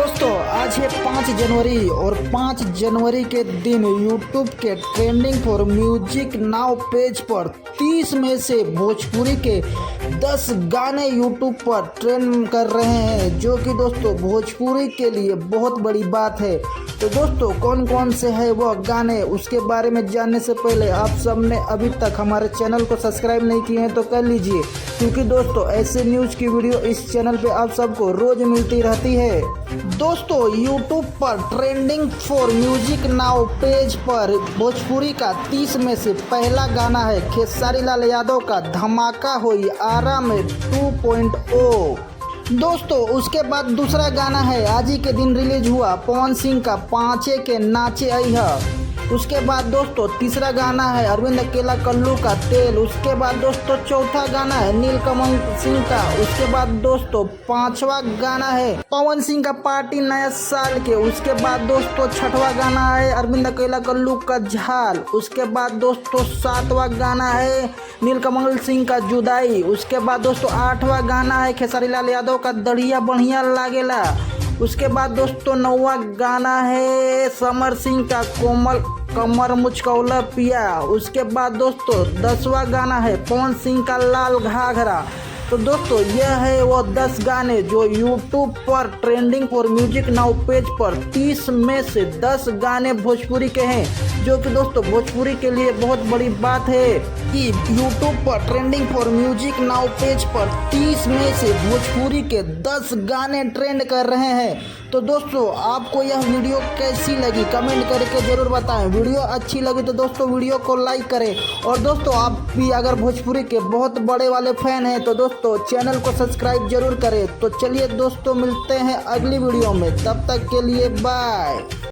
दोस्तों आज है 5 जनवरी और 5 जनवरी के दिन यूट्यूब के trending for music now page पर 30 में से भोजपुरी के 10 गाने यूट्यूब पर ट्रेंड कर रहे हैं, जो कि दोस्तों भोजपुरी के लिए बहुत बड़ी बात है। तो दोस्तों कौन कौन से है वह गाने, उसके बारे में जानने से पहले आप सबने अभी तक हमारे चैनल को सब्सक्राइब नहीं किए हैं तो कर लीजिए, क्योंकि दोस्तों ऐसे न्यूज़ की वीडियो इस चैनल पे आप सबको रोज मिलती रहती है। दोस्तों यूट्यूब पर trending for music now page पर भोजपुरी का 30 में से पहला गाना है खेसारी लाल यादव का धमाका होई आरा में 2.0। दोस्तों उसके बाद दूसरा गाना है आज ही के दिन रिलीज हुआ पवन सिंह का पाँचे के नाचे अइहा। उसके बाद दोस्तों तीसरा गाना है अरविंद अकेला कल्लू का तेल। उसके बाद दोस्तों चौथा गाना है नीलकमल सिंह का। उसके बाद दोस्तों पांचवा गाना है पवन सिंह का पार्टी नया साल के। उसके बाद दोस्तों छठवा गाना है अरविंद अकेला कल्लू का झाल। उसके बाद दोस्तों सातवां गाना है नीलकमल सिंह का जुदाई। उसके बाद दोस्तों आठवां गाना है खेसारी लाल यादव का दढ़िया बढ़िया लागेला। उसके बाद दोस्तों नौवां गाना है समर सिंह का कोमल कमर मुचकौला पिया। उसके बाद दोस्तों 10वां गाना है पवन सिंह का लाल घाघरा। तो दोस्तों यह है वो 10 गाने जो यूट्यूब पर trending for music now page पर 30 में से 10 गाने भोजपुरी के हैं, जो कि दोस्तों भोजपुरी के लिए बहुत बड़ी बात है कि यूट्यूब पर trending for music now page पर 30 में से भोजपुरी के 10 गाने ट्रेंड कर रहे हैं। तो दोस्तों आपको यह वीडियो कैसी लगी कमेंट करके ज़रूर बताएं। वीडियो अच्छी लगी तो दोस्तों वीडियो को लाइक करें, और दोस्तों आप भी अगर भोजपुरी के बहुत बड़े वाले फैन हैं तो दोस्तों चैनल को सब्सक्राइब जरूर करें। तो चलिए दोस्तों मिलते हैं अगली वीडियो में, तब तक के लिए बाय।